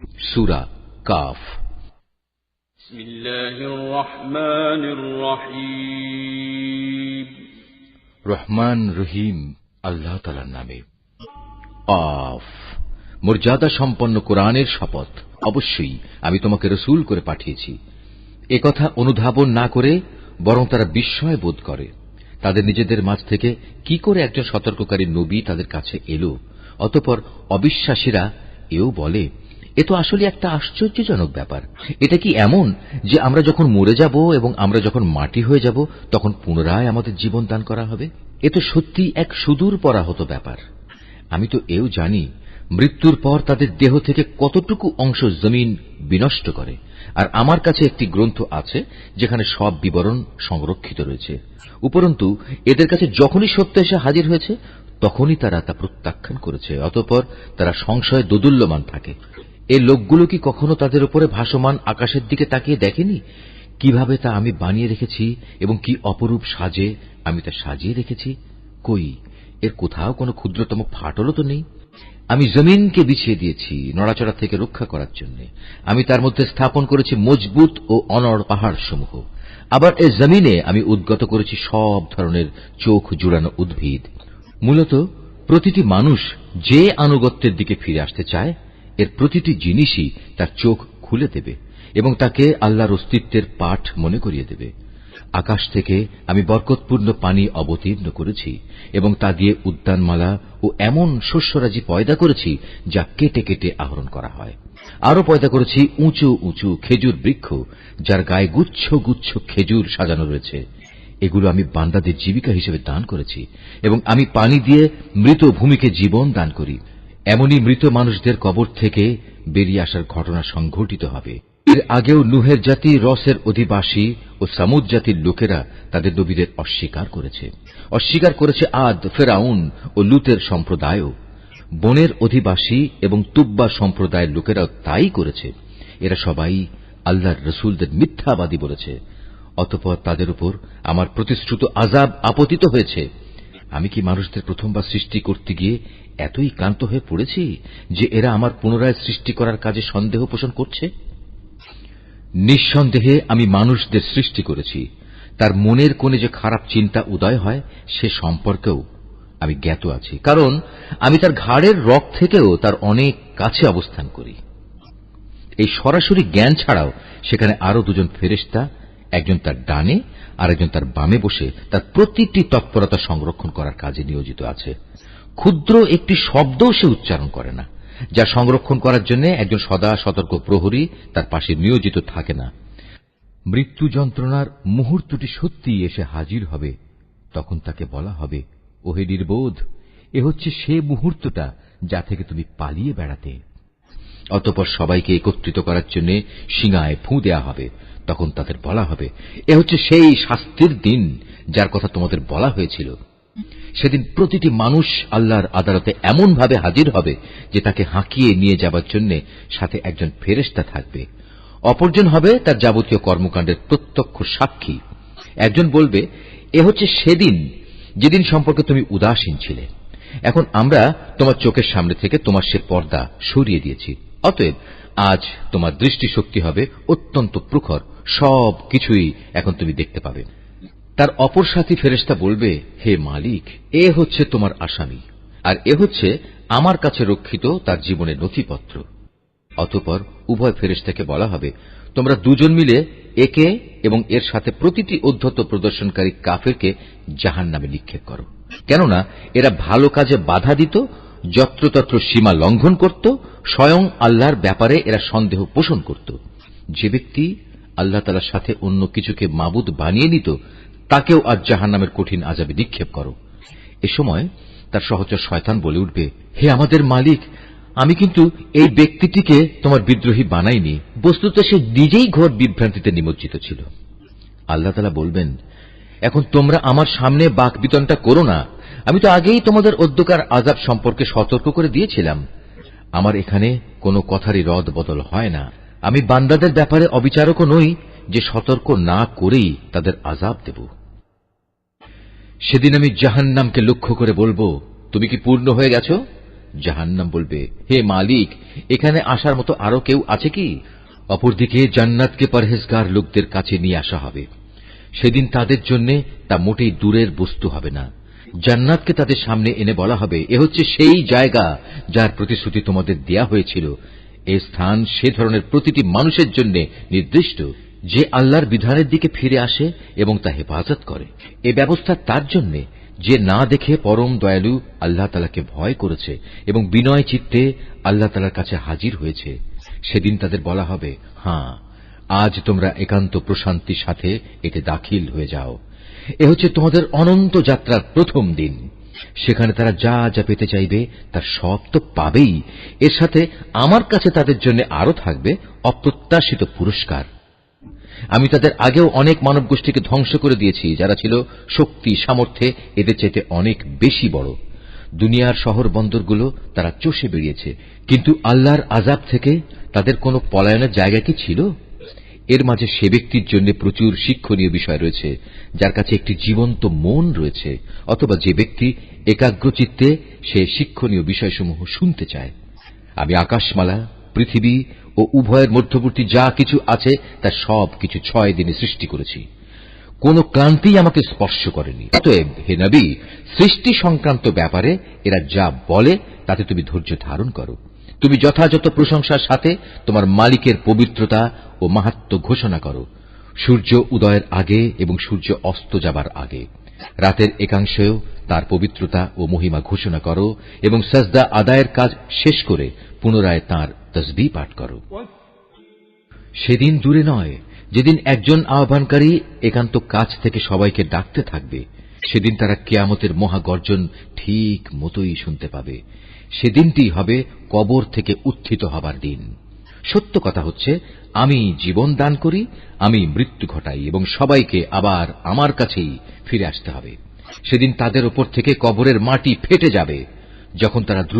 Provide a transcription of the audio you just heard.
সূরা calf. বিসমিল্লাহির রহমানির রহিম। রহমান রহিম আল্লাহ তাআলার নামে। কাফ। মর্যাদা সম্পন্ন কোরআনের শপথ। অবশ্যই আমি তোমাকে রাসূল করে পাঠিয়েছি। একথা অনুধাবন না করে বরং তারা বিস্ময় বোধ করে। তাদের নিজেদের মাঝ থেকে কি করে একজন সতর্ককারী নবী তাদের কাছে এলো। অতঃপর অবিশ্বাসীরা এও বলে, এ তো আসলে একটা আশ্চর্যজনক ব্যাপার। এটা কি এমন যে আমরা যখন মরে যাব এবং আমরা যখন মাটি হয়ে যাব তখন পুনরায় আমাদের জীবন দান করা হবে? এ তো সত্যি এক সুদূর পরাহত ব্যাপার। আমি তো এও জানি মৃত্যুর পর তাদের দেহ থেকে কতটুকু অংশ জমিন বিনষ্ট করে, আর আমার কাছে একটি গ্রন্থ আছে যেখানে সব বিবরণ সংরক্ষিত রয়েছে। উপরন্তু এদের কাছে যখনই সত্য এসে হাজির হয়েছে তখনই তারা তা প্রত্যাখ্যান করেছে। অতঃপর তারা সংশয়ে দোদুল্যমান থাকে। এই লোকগুলো কি কখনো তাদের উপরে ভাসমান আকাশের দিকে তাকিয়ে দেখেনি কিভাবে তা আমি বানিয়ে রেখেছি এবং কি অপরূপ সাজে আমি তা সাজিয়ে রেখেছি? কই, এর কোথাও কোনো ক্ষুদ্রতম ফাটলও তো নেই। আমি জমিনকে বিছিয়ে দিয়েছি নড়াচড়া থেকে রক্ষা করার জন্য। আমি তার মধ্যে স্থাপন করেছি মজবুত ও অনড় পাহাড় সমূহ। আবার এই জমিনে আমি উদ্গত করেছি সব ধরনের চোখ জুড়ানো উদ্ভিদ। মূলত প্রতিটি মানুষ যে আনুগত্যের দিকে ফিরে আসতে চায় এর প্রতিটি জিনিসই তার চোখ খুলে দেবে এবং তাকে আল্লাহর অস্তিত্বের পাঠ মনে করিয়ে দেবে। আকাশ থেকে আমি বরকতপূর্ণ পানি অবতীর্ণ করেছি এবং তা দিয়ে উদ্যানমালা ও এমন শস্যরাজি পয়দা করেছি যা কেটে কেটে আহরণ করা হয়। আরো পয়দা করেছি উঁচু উঁচু খেজুর বৃক্ষ যার গায়ে গুচ্ছ গুচ্ছ খেজুর সাজানো রয়েছে। এগুলো আমি বান্দাদের জীবিকা হিসেবে দান করেছি এবং আমি পানি দিয়ে মৃত ভূমিকে জীবন দান করি। এমনই মৃত মানুষদের কবর থেকে বেরিয়ে আসার ঘটনা সংঘটিত হবে। এর আগেও নুহের জাতি, রসের অধিবাসী ও সামুদ জাতির লোকেরা তাদের নবীদের অস্বীকার করেছে। অস্বীকার করেছে আদ, ফেরাউন ও লুতের সম্প্রদায়ও। বনের অধিবাসী এবং তুব্বা সম্প্রদায়ের লোকেরাও তাই করেছে। এরা সবাই আল্লাহর রসুলদের মিথ্যাবাদী বলেছে। অতঃপর তাদের উপর আমার প্রতিশ্রুত আযাব আপতিত হয়েছে। আমি কি মানুষদের প্রথমবার সৃষ্টি করতে গিয়ে এতই ক্লান্ত হয়ে পড়েছি যে এরা আমার পুনরায় সৃষ্টি করার কাজে সন্দেহ পোষণ করছে? নিঃসন্দেহে আমি মানুষদের সৃষ্টি করেছি। তার মনের কোণে যে খারাপ চিন্তা উদয় হয় সে সম্পর্কেও আমি জ্ঞাত আছি, কারণ আমি তার ঘাড়ের রগ থেকেও তার অনেক কাছে অবস্থান করি। এই সরাসরি জ্ঞান ছাড়াও সেখানে আরো দুজন ফেরেশতা, একজন তার ডানে আর একজন তার বামে বসে তার প্রতিটি তৎপরতা সংরক্ষণ করার কাজে নিয়োজিত আছে। ক্ষুদ্র একটি শব্দও সে উচ্চারণ করে না, যা সংরক্ষণ করার জন্য একজন সদা সতর্ক প্রহরী তার পাশে নিয়োজিত থাকে না। মৃত্যু যন্ত্রণার মুহূর্তটি সত্যিই এসে হাজির হবে। তখন তাকে বলা হবে, ওহে নির্বোধ, এ হচ্ছে সে মুহূর্তটা যা থেকে তুমি পালিয়ে বেড়াতে। অতঃপর সবাইকে একত্রিত করার জন্য শিঙায় ফুঁ দেয়া হবে। তখন তাদের বলা হবে, এ হচ্ছে সেই শাস্তির দিন যার কথা তোমাদের বলা হয়েছিল। সেদিন প্রতিটি মানুষ আল্লাহর আদালতে এমন ভাবে হাজির হবে যে তাকে হাঁকিয়ে নিয়ে যাবার জন্য সাথে একজন ফেরেশতা থাকবে। অপরজন হবে তার যাবতীয় কর্মকাণ্ডের প্রত্যক্ষ সাক্ষী। একজন বলবে, এ হচ্ছে সেদিন যেদিন সম্পর্কে তুমি উদাসীন ছিলে। এখন আমরা তোমার চোখের সামনে থেকে তোমার সে পর্দা সরিয়ে দিয়েছি। অতএব আজ তোমার দৃষ্টিশক্তি হবে অত্যন্ত প্রখর। সব কিছুই এখন তুমি দেখতে পাবে। তার অপর সাথী ফেরেশতা বলবে, হে মালিক, এ হচ্ছে তোমার আসামি, আর এ হচ্ছে আমার কাছে রক্ষিত তার জীবনের নথিপত্র। অতঃপর উভয় ফেরেশতাকে বলা হবে, তোমরা দুজন মিলে একে এবং এর সাথে প্রতিটি উদ্ধত প্রদর্শনকারী কাফেরকে জাহান্নামে নিক্ষেপ করো। কেননা এরা ভালো কাজে বাধা দিত, যত্রতত্র সীমা লঙ্ঘন করত, স্বয়ং আল্লাহর ব্যাপারে এরা সন্দেহ পোষণ করত। যে ব্যক্তি আল্লাহ তাআলার সাথে অন্য কিছুকে মাবুদ বানিয়ে নিত তাকেও আজ জাহান্নামের কঠিন আযাবে নিক্ষেপ করো। এ সময় তার সহচর শয়তান বলে উঠবে, হে আমাদের মালিক, আমি কিন্তু এই ব্যক্তিটিকে তোমার বিদ্রোহী বানাইনি। বস্তুত সে নিজেই ঘোর বিভ্রান্তিতে নিমজ্জিত ছিল। আল্লাহ তাআলা বলবেন, এখন তোমরা আমার সামনে বাকবিতণ্ডা করো না। আমি তো আগেই তোমাদের অধ্যকার আযাব সম্পর্কে সতর্ক করে দিয়েছিলাম। আমার এখানে কোনো কথারই রদ বদল হয় না। আমি বান্দাদের ব্যাপারে অবিচারকও নই যে সতর্ক না করেই তাদের আযাব দেব। সেদিন আমি জাহান্নামকে লক্ষ্য করে বলবো, তুমি কি পূর্ণ হয়ে গেছো? জাহান্নাম বলবে, হে মালিক, এখানে আসার মতো আরো কেউ আছে কি? অপরদিকে জান্নাতকে পরহেজগার লোকদের কাছে নিয়ে আসা হবে। সেদিন তাদের জন্য তা মোটেই দূরের বস্তু হবে না। জান্নাতকে তাদের সামনে এনে বলা হবে, এ হচ্ছে সেই জায়গা যার প্রতিশ্রুতি তোমাদের দেয়া হয়েছিল। এই স্থান সে ধরনের প্রতিটি মানুষের জন্য নির্দিষ্ট যে আল্লাহর বিধানের দিকে ফিরে আসে এবং তা হেফাজত করে। এ ব্যবস্থা তার জন্য যে না দেখে পরম দয়ালু আল্লাহ তাআলাকে ভয় করেছে এবং বিনয় চিত্তে আল্লাহ তাআলার কাছে হাজির হয়েছে। সেদিন তাদের বলা হবে, হ্যাঁ, আজ তোমরা একান্ত প্রশান্তির সাথে এতে দাখিল হয়ে যাও। এ হচ্ছে তোমাদের অনন্ত যাত্রার প্রথম দিন। সেখানে তারা যা যা পেতে চাইবে তার সব তো পাবেই। এর সাথে আমার কাছে তাদের জন্য আরো থাকবে অপ্রত্যাশিত পুরস্কার। আমি তাদের আগেও অনেক মানব গোষ্ঠীকে ধ্বংস করে দিয়েছি, যারা ছিল শক্তি সামর্থ্যে এদের চাইতে অনেক বেশি বড়। দুনিয়ার শহর বন্দরগুলো তারা চষে বেরিয়েছে, কিন্তু আল্লাহর আযাব থেকে তাদের কোনো পলায়নের জায়গা কি ছিল? এর মাঝে সে ব্যক্তির জন্য প্রচুর শিক্ষণীয় বিষয় রয়েছে যার কাছে একটি জীবন্ত মন রয়েছে, অথবা যে ব্যক্তি একাগ্রচিত্তে সে শিক্ষণীয় বিষয়সমূহ শুনতে চায়। আমি আকাশমালা, পৃথিবী ও উভয়ের মধ্যবর্তী যা কিছু আছে তার সব কিছু 6 দিনে সৃষ্টি করেছি। কোন ক্লান্তি আমাকে স্পর্শ করেনি। অতএব হে নবী, সৃষ্টি সংক্রান্ত ব্যাপারে এরা যা বলে তাতে তুমি ধৈর্য ধারণ করো। তুমি যথাযথ প্রশংসার সাথে তোমার মালিকের পবিত্রতা ও মাহাত্ম্য ঘোষণা করো, সূর্য উদয়ের আগে এবং সূর্য অস্ত যাবার আগে। রাতের একাংশেও তার পবিত্রতা ও মহিমা ঘোষণা করো এবং সাজদা আদায়ের কাজ শেষ করে পুনরায় তাঁর তসবিহ পাঠ করো। সেদিন দূরে নয় যেদিন একজন আহ্বানকারী একান্ত কাছ থেকে সবাইকে ডাকতে থাকবে। সেদিন তারা কিয়ামতের মহাগর্জন ঠিক মতোই শুনতে পাবে। সেদিনটি হবে কবর থেকে উত্থিত হবার দিন। সত্য কথা হচ্ছে, আমি জীবন দান করি, আমি মৃত্যু ঘটাই এবং সবাইকে আবার আমার কাছেই ফিরে আসতে হবে। সেদিন তাদের উপর থেকে কবরের মাটি ফেটে যাবে। যখন তারা দ্রুত